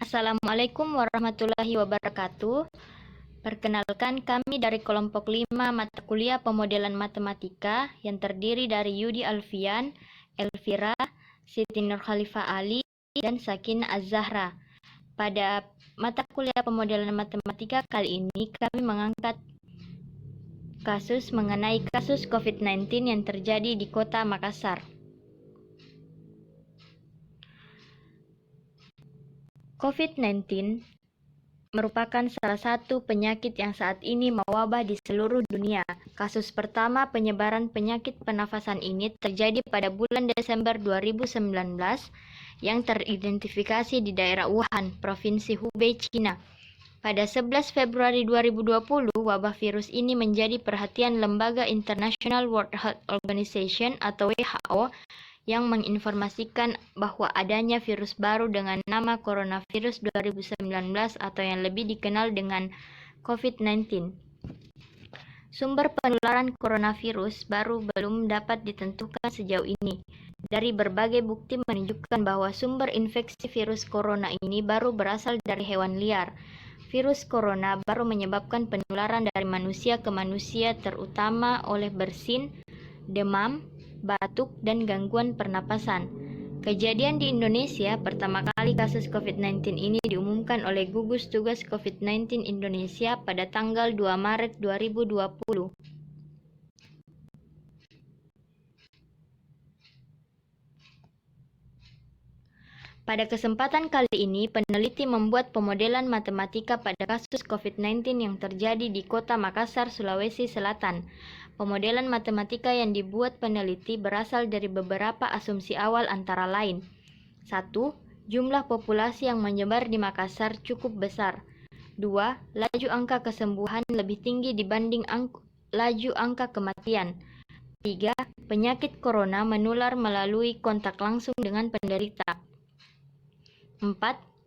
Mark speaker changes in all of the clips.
Speaker 1: Assalamualaikum warahmatullahi wabarakatuh. Perkenalkan, kami dari kelompok 5 mata kuliah pemodelan matematika yang terdiri dari Yudi Alfian, Elvira, Siti Nurkhalifah Ali, dan Sakinah Az-Zahra. Pada mata kuliah pemodelan matematika kali ini, kami mengangkat kasus mengenai kasus COVID-19 yang terjadi di Kota Makassar. COVID-19 merupakan salah satu penyakit yang saat ini mewabah di seluruh dunia. Kasus pertama penyebaran penyakit pernafasan ini terjadi pada bulan Desember 2019 yang teridentifikasi di daerah Wuhan, Provinsi Hubei, China. Pada 11 Februari 2020, wabah virus ini menjadi perhatian Lembaga International World Health Organization atau WHO yang menginformasikan bahwa adanya virus baru dengan nama coronavirus 2019 atau yang lebih dikenal dengan COVID-19. Sumber penularan coronavirus baru belum dapat ditentukan sejauh ini. Dari berbagai bukti menunjukkan bahwa sumber infeksi virus corona ini baru berasal dari hewan liar. Virus corona baru menyebabkan penularan dari manusia ke manusia terutama oleh bersin, demam, batuk, dan gangguan pernapasan. Kejadian di Indonesia, pertama kali kasus COVID-19 ini diumumkan oleh Gugus Tugas COVID-19 Indonesia pada tanggal 2 Maret 2020. Pada kesempatan kali ini, peneliti membuat pemodelan matematika pada kasus COVID-19 yang terjadi di Kota Makassar, Sulawesi Selatan. Pemodelan matematika yang dibuat peneliti berasal dari beberapa asumsi awal antara lain. 1. Jumlah populasi yang menyebar di Makassar cukup besar. 2. Laju angka kesembuhan lebih tinggi dibanding laju angka kematian. 3. Penyakit corona menular melalui kontak langsung dengan penderita. 4.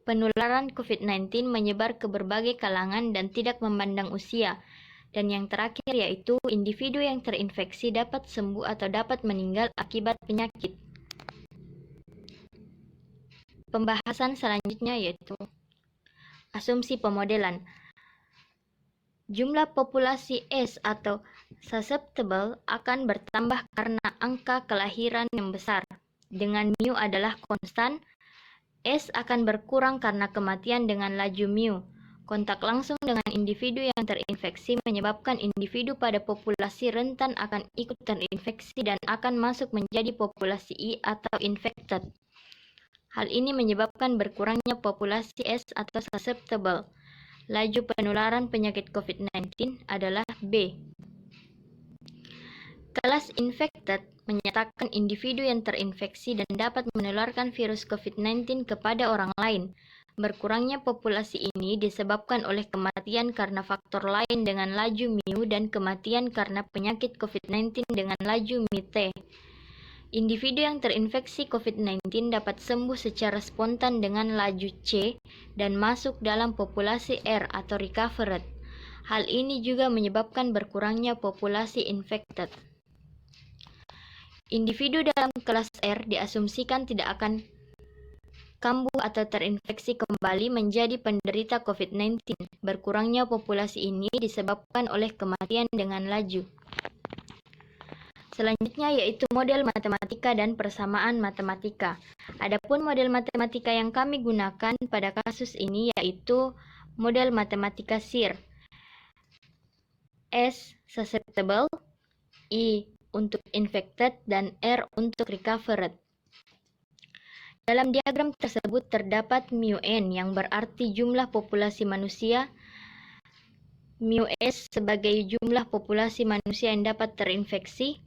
Speaker 1: Penularan COVID-19 menyebar ke berbagai kalangan dan tidak memandang usia. Dan yang terakhir yaitu individu yang terinfeksi dapat sembuh atau dapat meninggal akibat penyakit. Pembahasan selanjutnya yaitu asumsi pemodelan. Jumlah populasi S atau susceptible akan bertambah karena angka kelahiran yang besar. Dengan mu adalah konstan, S akan berkurang karena kematian dengan laju mu. Kontak langsung dengan individu yang terinfeksi menyebabkan individu pada populasi rentan akan ikut terinfeksi dan akan masuk menjadi populasi I atau infected. Hal ini menyebabkan berkurangnya populasi S atau susceptible. Laju penularan penyakit COVID-19 adalah B. Kelas infected menyatakan individu yang terinfeksi dan dapat menularkan virus COVID-19 kepada orang lain. Berkurangnya populasi ini disebabkan oleh kematian karena faktor lain dengan laju mu dan kematian karena penyakit COVID-19 dengan laju mu-T. Individu yang terinfeksi COVID-19 dapat sembuh secara spontan dengan laju C dan masuk dalam populasi R atau recovered. Hal ini juga menyebabkan berkurangnya populasi infected. Individu dalam kelas R diasumsikan tidak akan kambuh atau terinfeksi kembali menjadi penderita COVID-19. Berkurangnya populasi ini disebabkan oleh kematian dengan laju. Selanjutnya yaitu model matematika dan persamaan matematika. Adapun model matematika yang kami gunakan pada kasus ini yaitu model matematika SIR. S susceptible, I untuk infected, dan R untuk recovered. Dalam diagram tersebut terdapat mu-N yang berarti jumlah populasi manusia, mu-S sebagai jumlah populasi manusia yang dapat terinfeksi,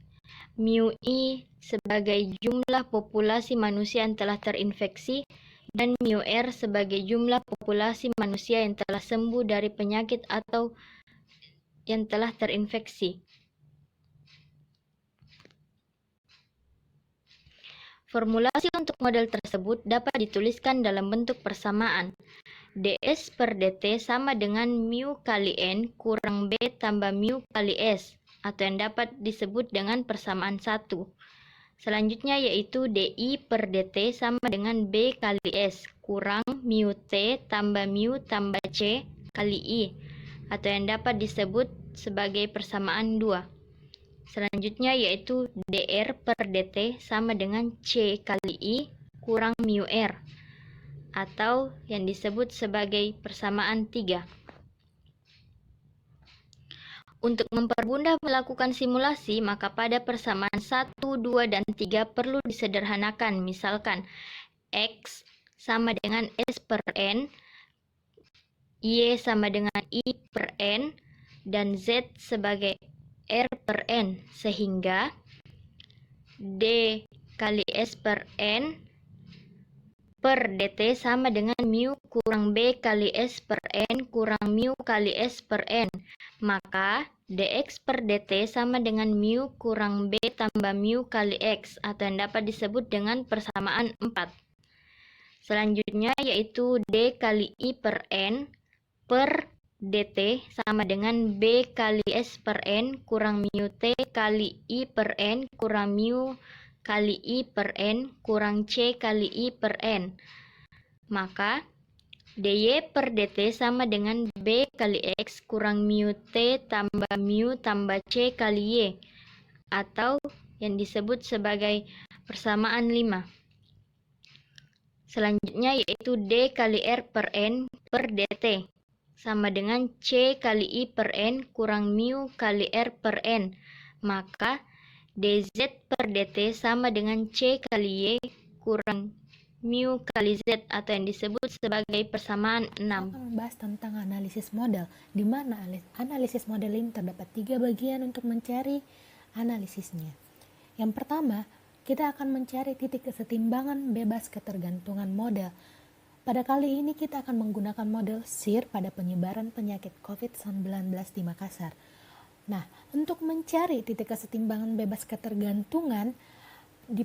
Speaker 1: mu-I sebagai jumlah populasi manusia yang telah terinfeksi, dan mu-R sebagai jumlah populasi manusia yang telah sembuh dari penyakit atau yang telah terinfeksi. Formulasi untuk model tersebut dapat dituliskan dalam bentuk persamaan. ds per dt sama dengan mu kali n kurang b tambah mu kali s, atau yang dapat disebut dengan persamaan 1. Selanjutnya yaitu DI per DT sama dengan B kali S kurang mu T tambah mu tambah C kali I, atau yang dapat disebut sebagai persamaan 2. Selanjutnya yaitu DR per DT sama dengan C kali I kurang mu R, atau yang disebut sebagai persamaan 3. Untuk mempermudah melakukan simulasi, maka pada persamaan 1, 2, dan 3 perlu disederhanakan. Misalkan, X sama dengan S per N, Y sama dengan I per N, dan Z sebagai R per N. Sehingga D kali S per N per dt sama dengan mu kurang B kali S per N kurang mu kali S per N. Maka dx per dt sama dengan mu kurang B tambah mu kali X, atau yang dapat disebut dengan persamaan 4. Selanjutnya yaitu D kali I per N per dt sama dengan B kali S per N kurang mu T kali I per N kurang mu kali I per N kurang C kali I per N. Maka dy per dt sama dengan B kali X kurang mu T tambah mu tambah C kali Y, atau yang disebut sebagai persamaan 5. Selanjutnya yaitu D kali R per N per dt sama dengan C kali I per N kurang mu kali R per N. Maka dz per dt sama dengan C kali Y kurang mu kali Z, atau yang disebut sebagai persamaan 6.
Speaker 2: Kita akan membahas tentang analisis model, di mana analisis model ini terdapat 3 bagian untuk mencari analisisnya. Yang pertama, kita akan mencari titik kesetimbangan bebas ketergantungan model. Pada kali ini kita akan menggunakan model SIR pada penyebaran penyakit COVID-19 di Makassar. Nah, untuk mencari titik kesetimbangan bebas ketergantungan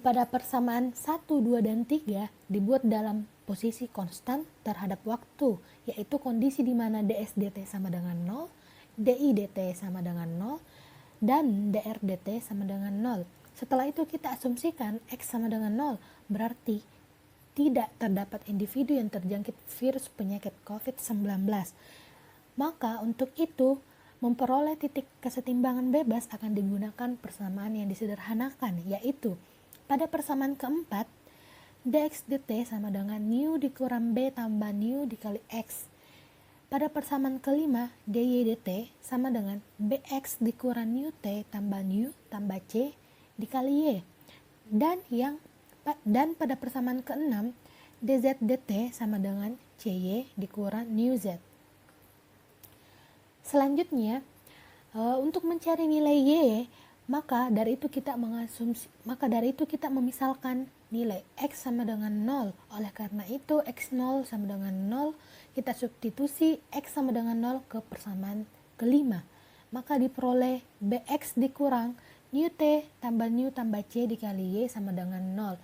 Speaker 2: pada persamaan 1, 2, dan 3 dibuat dalam posisi konstan terhadap waktu, yaitu kondisi di mana ds dt sama dengan 0, di dt sama dengan 0, dan dr dt sama dengan 0. Setelah itu kita asumsikan x sama dengan 0, berarti tidak terdapat individu yang terjangkit virus penyakit COVID-19. Maka untuk itu, memperoleh titik kesetimbangan bebas akan digunakan persamaan yang disederhanakan, yaitu pada persamaan keempat, dx dt sama dengan nu dikurang b tambah nu dikali x. Pada persamaan kelima, dy dt sama dengan bx dikurang nu t tambah nu tambah c dikali y. Dan pada persamaan keenam, dz dt sama dengan cy dikurang nu z. Selanjutnya, untuk mencari nilai y, maka dari itu kita memisalkan nilai x sama dengan 0. Oleh karena itu x0 sama dengan 0, kita substitusi x sama dengan 0 ke persamaan kelima. Maka diperoleh bx dikurang nu t tambah nu tambah c dikali y sama dengan 0.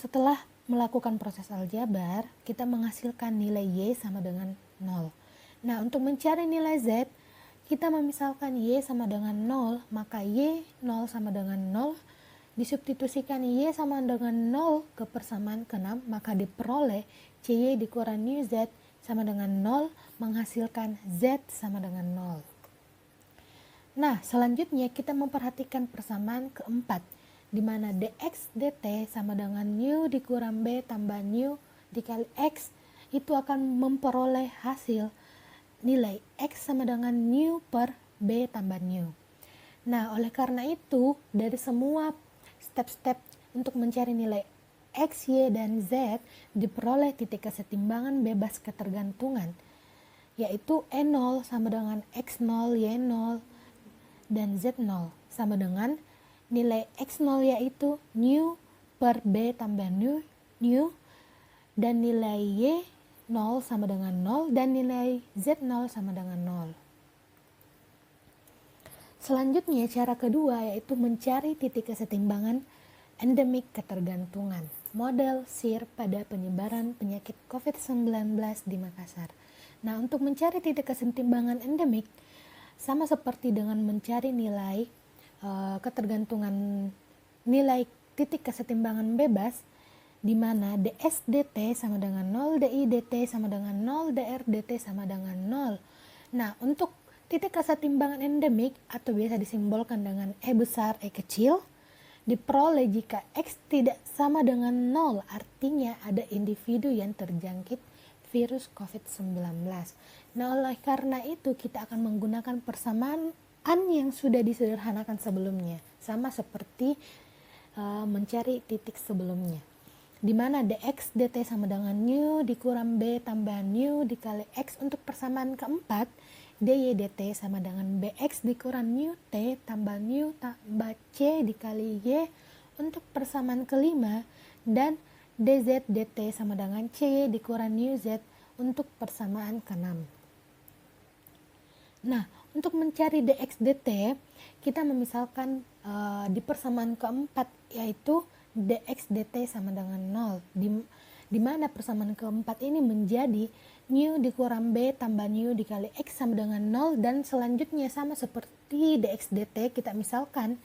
Speaker 2: Setelah melakukan proses aljabar, kita menghasilkan nilai y sama dengan 0. Nah, untuk mencari nilai z, kita memisalkan y sama dengan 0, maka y 0 sama dengan 0, disubstitusikan y sama dengan 0 ke persamaan ke-6, maka diperoleh cy dikurang nu z sama dengan 0, menghasilkan z sama dengan 0. Nah, selanjutnya kita memperhatikan persamaan keempat, di mana dx dt sama dengan nu dikurang b tambah nu dikali x, itu akan memperoleh hasil nilai x sama dengan nu per b tambah nu. Nah, oleh karena itu, dari semua step-step untuk mencari nilai x, y, dan z, diperoleh titik kesetimbangan bebas ketergantungan, yaitu E0 sama dengan x0, y0, dan z0, sama dengan nilai x0 yaitu nu per b tambah nu, dan nilai y 0 sama dengan 0, dan nilai z0 sama dengan 0. Selanjutnya, cara kedua yaitu mencari titik kesetimbangan endemik ketergantungan, model SIR pada penyebaran penyakit COVID-19 di Makassar. Nah, untuk mencari titik kesetimbangan endemik, sama seperti dengan mencari nilai ketergantungan nilai titik kesetimbangan bebas, di mana ds dt sama dengan 0, di dt sama dengan 0, dr dt sama dengan 0. Nah, untuk titik kesetimbangan endemik atau biasa disimbolkan dengan E besar, E kecil, diperoleh jika X tidak sama dengan 0, artinya ada individu yang terjangkit virus COVID-19. Nah, oleh karena itu kita akan menggunakan persamaan yang sudah disederhanakan sebelumnya, sama seperti mencari titik sebelumnya, di mana dx dt sama dengan nu dikurang b tambah nu dikali x. Untuk persamaan keempat, dy dt sama dengan bx dikurang nu t tambah nu tambah c dikali y. Untuk persamaan kelima, dan dz dt sama dengan cy dikurang nu z untuk persamaan keenam. Nah, untuk mencari dx dt, kita memisalkan di persamaan keempat, yaitu dx dt sama dengan 0, di mana persamaan keempat ini menjadi nu dikurang b tambah nu dikali x sama dengan 0, dan selanjutnya sama seperti dx dt, kita misalkan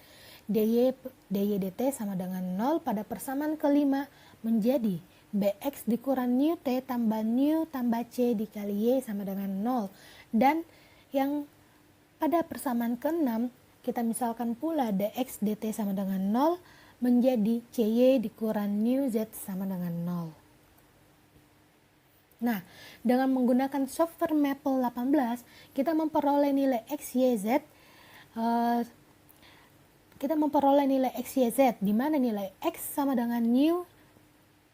Speaker 2: dy dt sama dengan 0 pada persamaan kelima menjadi bx dikurang nu t tambah nu tambah c dikali y sama dengan 0, dan yang pada persamaan keenam kita misalkan pula dx dt sama dengan 0 menjadi cy dikurang nu z sama dengan 0. Nah, dengan menggunakan software Maple 18, kita memperoleh nilai x, y, z. Di mana nilai x sama dengan nu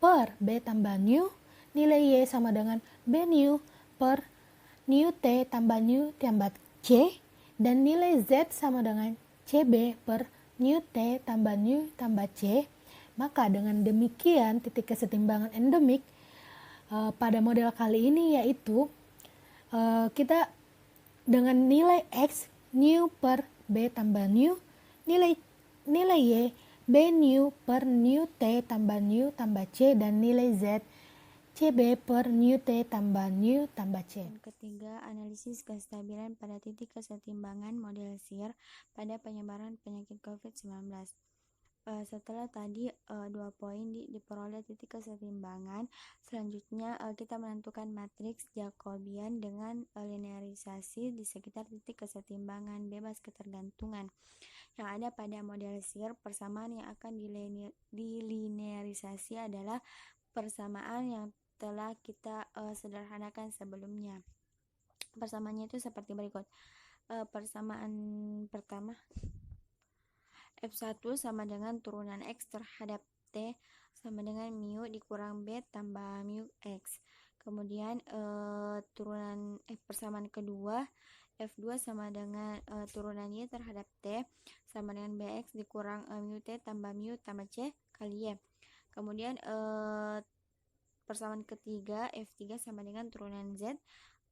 Speaker 2: per b tambah nu, nilai y sama dengan b nu per nu t tambah nu tambah c, dan nilai z sama dengan cb per nu t tambah nu tambah c. Maka dengan demikian titik kesetimbangan endemik pada model kali ini yaitu kita dengan nilai x nu per b tambah nu, nilai y b nu per nu t tambah nu tambah c, dan nilai z cb per nu t tambah nu tambah c.
Speaker 1: Dan ketiga, analisis kestabilan pada titik kesetimbangan model SIR pada penyebaran penyakit COVID-19. Setelah tadi 2 poin diperoleh titik kesetimbangan, selanjutnya kita menentukan matriks Jacobian dengan linearisasi di sekitar titik kesetimbangan bebas ketergantungan yang ada pada model SIR. Persamaan yang akan dilinearisasi adalah persamaan yang telah kita sederhanakan sebelumnya. Persamaannya itu seperti berikut. Persamaan pertama, F1 sama dengan turunan X terhadap T sama dengan mu dikurang B tambah mu X. Kemudian persamaan kedua, F2 sama dengan turunan Y terhadap T sama dengan BX dikurang mu T tambah mu tambah C kali Y. Kemudian persamaan ketiga, F3 sama dengan turunan Z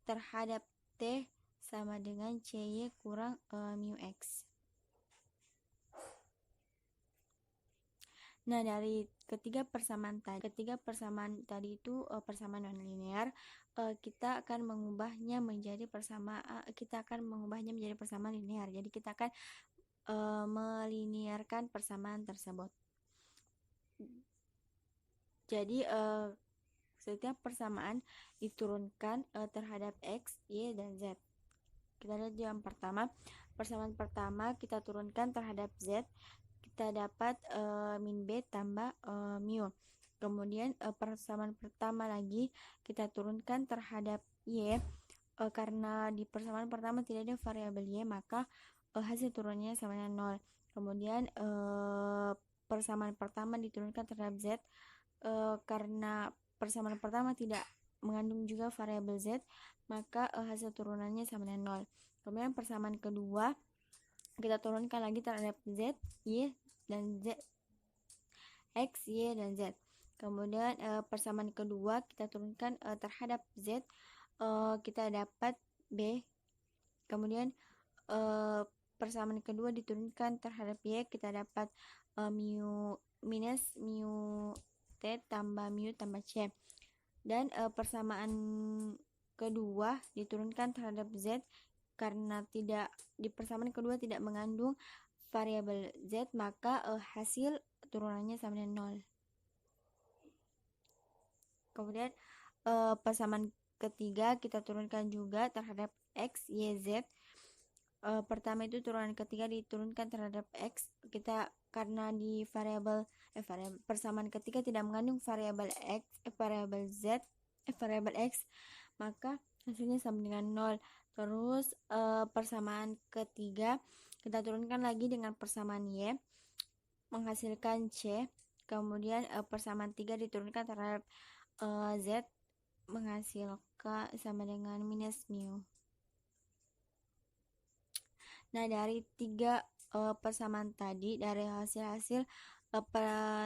Speaker 1: terhadap T sama dengan CY kurang mu X. Nah, dari ketiga persamaan tadi itu persamaan non-linear, kita akan mengubahnya menjadi persamaan linear. Jadi kita akan melinearkan persamaan tersebut. Jadi setiap persamaan diturunkan terhadap X, Y, dan Z. Kita lihat yang pertama. Persamaan pertama kita turunkan terhadap Z, kita dapat min B tambah mu. Kemudian persamaan pertama lagi kita turunkan terhadap Y, karena di persamaan pertama tidak ada variabel Y, maka hasil turunnya sama dengan 0. Kemudian persamaan pertama diturunkan terhadap Z, karena persamaan pertama tidak mengandung juga variabel Z, maka hasil turunannya sama dengan 0. Kemudian persamaan kedua kita turunkan lagi terhadap Z, Y, dan Z, X, Y, dan Z. Kemudian persamaan kedua kita turunkan terhadap Z, kita dapat B. Kemudian persamaan kedua diturunkan terhadap Y, kita dapat mu minus mu T tambah mu tambah C. Dan persamaan kedua diturunkan terhadap Z, karena di persamaan kedua tidak mengandung
Speaker 3: variabel Z, maka hasil turunannya sama dengan 0. Kemudian persamaan ketiga kita turunkan juga terhadap X, Y, Z. Pertama itu turunan ketiga diturunkan terhadap X. Kita karena di variabel persamaan ketiga tidak mengandung variabel X, variabel Z, variabel X, maka hasilnya sama dengan 0. Terus persamaan ketiga kita turunkan lagi dengan persamaan Y menghasilkan C. Kemudian persamaan 3 diturunkan terhadap Z menghasilkan sama dengan minus mu. Nah, dari 3 persamaan tadi, dari hasil-hasil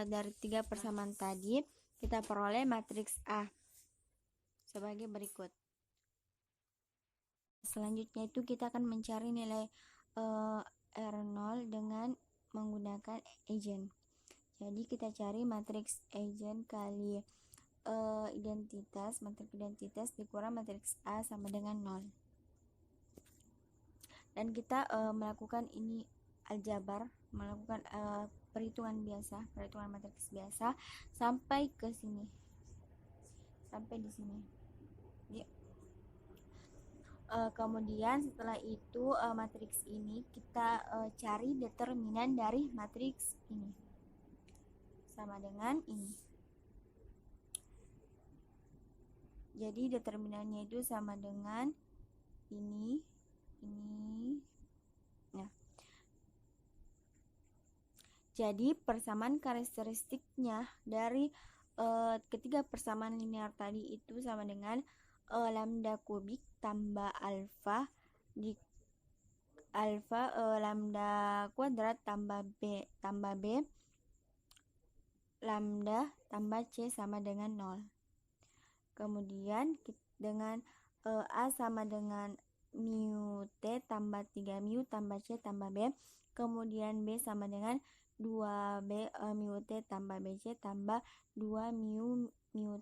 Speaker 3: dari 3 persamaan tadi, kita peroleh matriks A sebagai berikut. Selanjutnya itu kita akan mencari nilai R0 dengan menggunakan eigen. Jadi kita cari matriks eigen kali matriks identitas dikurang matriks A sama dengan 0. Dan kita melakukan ini aljabar, melakukan perhitungan matriks biasa sampai ke sini, sampai di sini. Jadi, kemudian setelah itu matriks ini kita cari determinan dari matriks ini sama dengan ini. Jadi determinannya itu sama dengan ini. Nah, jadi persamaan karakteristiknya dari ketiga persamaan linear tadi itu sama dengan lambda kubik tambah alfa lambda kuadrat tambah b lambda tambah c sama dengan 0. Kemudian dengan A sama dengan mu T tambah 3 mu tambah C tambah B. Kemudian B sama dengan 2B mu T tambah BC tambah 2 mu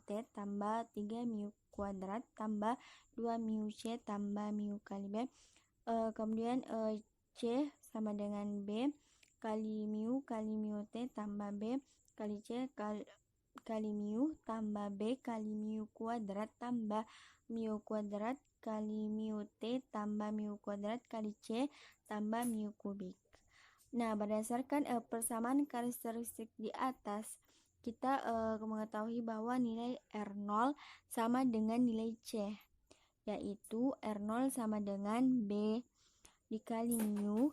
Speaker 3: T tambah 3 mu kuadrat tambah 2 mu C tambah mu kali B. Kemudian C sama dengan B kali mu T tambah B kali C kali mu tambah B kali mu kuadrat tambah mu kuadrat kali mu T tambah mu kuadrat kali C tambah mu kubik. Nah, berdasarkan persamaan karakteristik di atas, kita mengetahui bahwa nilai R0 sama dengan nilai C, yaitu R0 sama dengan B dikali mu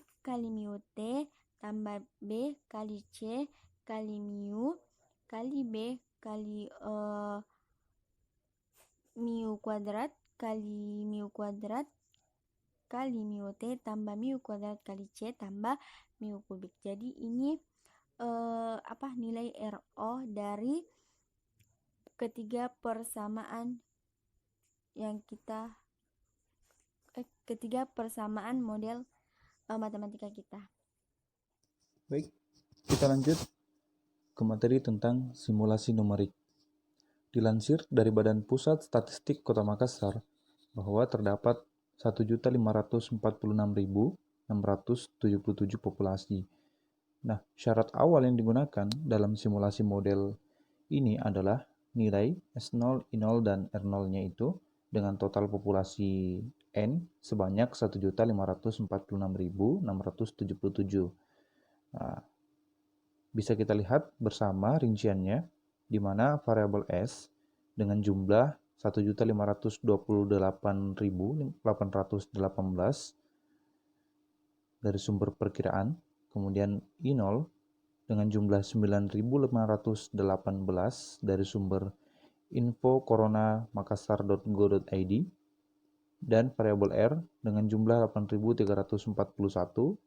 Speaker 3: T tambah B kali C kali mu kali B kali mu kuadrat kali mu kuadrat kali mu T tambah mu kuadrat kali C tambah mu kubik. Jadi ini nilai RO dari ketiga persamaan yang ketiga persamaan model matematika kita.
Speaker 4: Baik, kita lanjut ke materi tentang simulasi numerik. Dilansir dari Badan Pusat Statistik Kota Makassar bahwa terdapat 1.546.677 populasi. Nah, syarat awal yang digunakan dalam simulasi model ini adalah nilai S0, I0, dan R0-nya itu dengan total populasi N sebanyak 1.546.677. Nah, bisa kita lihat bersama rinciannya, di mana variabel S dengan jumlah 1.528.818 dari sumber perkiraan, kemudian I0 dengan jumlah 9.518 dari sumber info corona makassar.go.id, dan variabel R dengan jumlah 8.341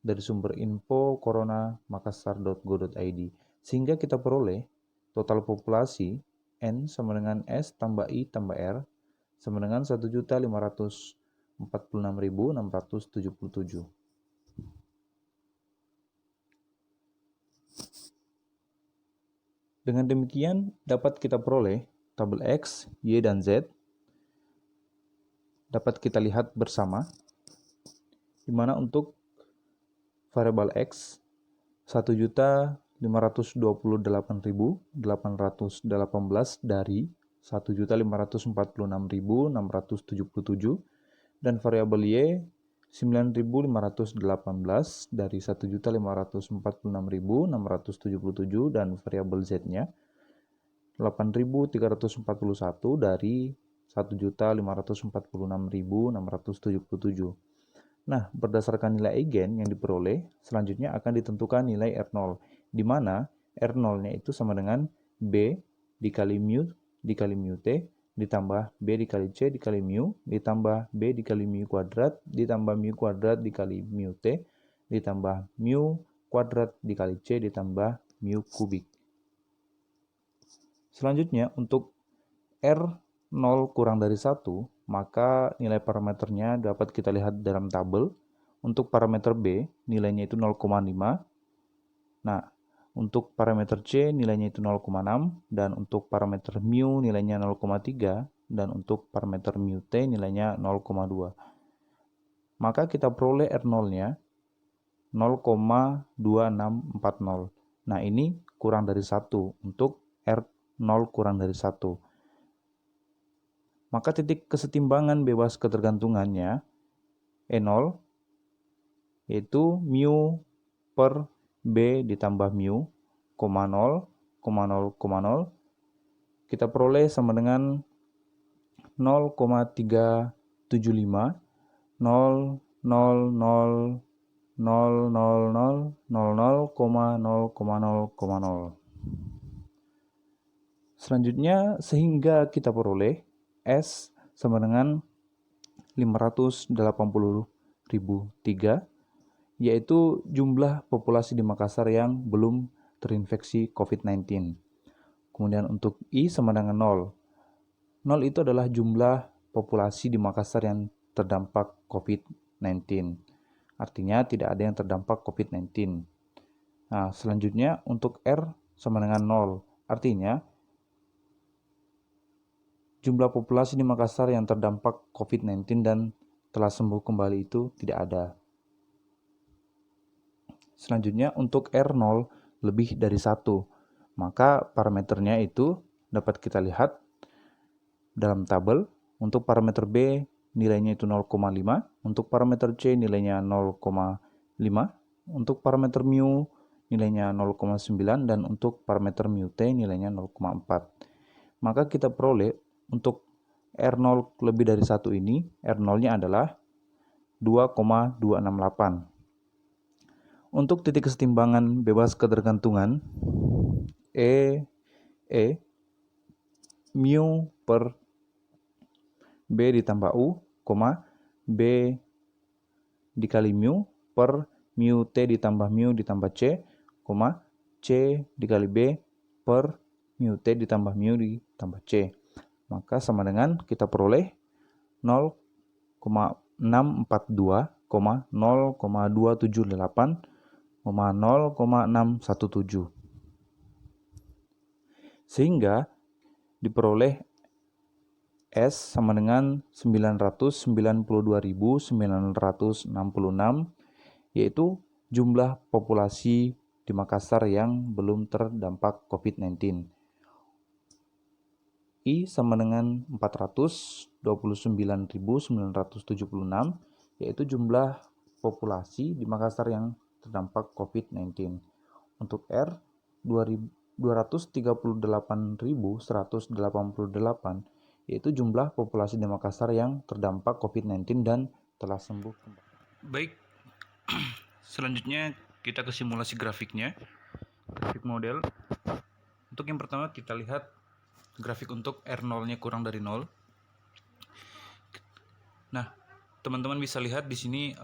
Speaker 4: dari sumber info corona makassar.go.id, sehingga kita peroleh total populasi N sama dengan S tambah I tambah R sama dengan 1.546.677. Dengan demikian dapat kita peroleh tabel X, Y, dan Z. Dapat kita lihat bersama, di mana untuk variabel X 1.528.818 dari 1.546.677 dan variabel Y 9.518 dari 1.546.677 dan variabel Z-nya 8.341 dari 1.546.677. Nah, berdasarkan nilai eigen yang diperoleh, selanjutnya akan ditentukan nilai R0, di mana R0-nya itu sama dengan B dikali mu dikali mu T, ditambah B dikali C dikali mu, ditambah B dikali mu kuadrat, ditambah mu kuadrat dikali mu T, ditambah mu kuadrat dikali C, ditambah mu kubik. Selanjutnya, untuk R0 kurang dari 1, maka nilai parameternya dapat kita lihat dalam tabel. Untuk parameter B, nilainya itu 0,5. Nah, untuk parameter C, nilainya itu 0,6. Dan untuk parameter mu, nilainya 0,3. Dan untuk parameter mu T, nilainya 0,2. Maka kita peroleh R0-nya 0,2640. Nah, ini kurang dari 1 untuk R0 kurang dari 1. Maka titik kesetimbangan bebas ketergantungannya E0 yaitu mu per B ditambah mu, 0,0, 0,0, kita peroleh sama dengan 0,375, 0,0000000, 00,0,0,0. Selanjutnya, sehingga kita peroleh S sama dengan 580.003, yaitu jumlah populasi di Makassar yang belum terinfeksi COVID-19. Kemudian untuk I sama dengan 0. 0 itu adalah jumlah populasi di Makassar yang terdampak COVID-19. Artinya tidak ada yang terdampak COVID-19. Nah, selanjutnya untuk R sama dengan 0. Artinya jumlah populasi di Makassar yang terdampak COVID-19 dan telah sembuh kembali itu tidak ada. Selanjutnya untuk R0 lebih dari 1, maka parameternya itu dapat kita lihat dalam tabel. Untuk parameter B nilainya itu 0,5, untuk parameter C nilainya 0,5, untuk parameter mu nilainya 0,9, dan untuk parameter mu T nilainya 0,4. Maka kita peroleh untuk R0 lebih dari 1 ini, R0-nya adalah 2,268. Untuk titik kesetimbangan bebas ketergantungan, E mu per B ditambah U, B dikali mu per mu T ditambah C, C dikali B per mu T ditambah C. Maka sama dengan kita peroleh 0,642, 0,278, 0,617. Sehingga diperoleh S sama dengan 992.966, yaitu jumlah populasi di Makassar yang belum terdampak COVID-19. I sama dengan 429.976, yaitu jumlah populasi di Makassar yang terdampak COVID-19. Untuk R 238.188, yaitu jumlah populasi di Makassar yang terdampak COVID-19 dan telah sembuh. Baik, selanjutnya kita ke simulasi grafiknya, grafik model. Untuk yang pertama kita lihat grafik untuk R0-nya kurang dari 0. Nah, teman-teman bisa lihat di sini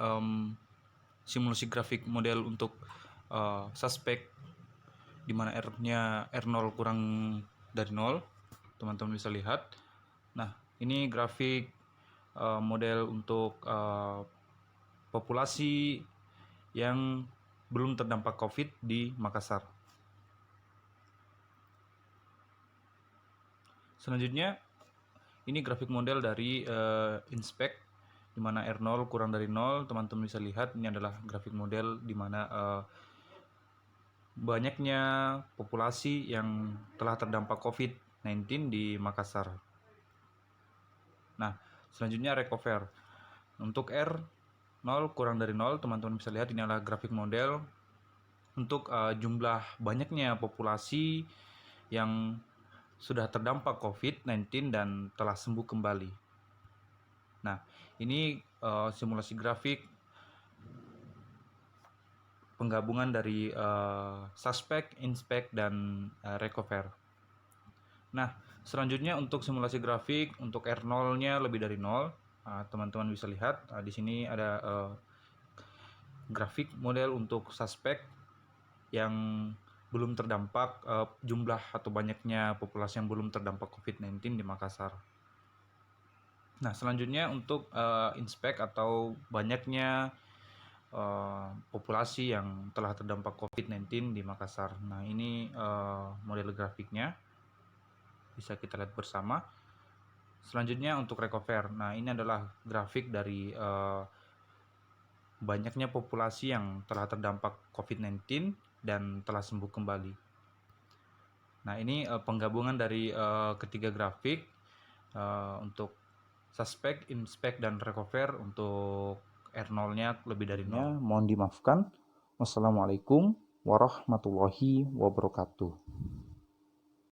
Speaker 4: simulasi grafik model untuk suspek di mana R0 kurang dari 0. Teman-teman bisa lihat. Nah, ini grafik model untuk populasi yang belum terdampak COVID di Makassar. Selanjutnya, ini grafik model dari Inspek di mana R0 kurang dari 0. Teman-teman bisa lihat ini adalah grafik model di mana banyaknya populasi yang telah terdampak COVID-19 di Makassar. Nah, selanjutnya recover. Untuk R0 kurang dari 0, teman-teman bisa lihat ini adalah grafik model untuk jumlah banyaknya populasi yang sudah terdampak COVID-19 dan telah sembuh kembali. Nah, ini simulasi grafik penggabungan dari suspek, inspect, dan recover. Nah, selanjutnya untuk simulasi grafik untuk R0-nya lebih dari 0, teman-teman bisa lihat di sini ada grafik model untuk suspek yang belum terdampak, jumlah atau banyaknya populasi yang belum terdampak COVID-19 di Makassar. Nah, selanjutnya untuk inspect atau banyaknya populasi yang telah terdampak COVID-19 di Makassar. Nah, ini model grafiknya bisa kita lihat bersama. Selanjutnya untuk recover. Nah, ini adalah grafik dari banyaknya populasi yang telah terdampak COVID-19 dan telah sembuh kembali. Nah, ini penggabungan dari ketiga grafik untuk suspek, inspect, dan recover untuk R0-nya lebih dari 0. Mohon dimaafkan. Wassalamualaikum warahmatullahi wabarakatuh.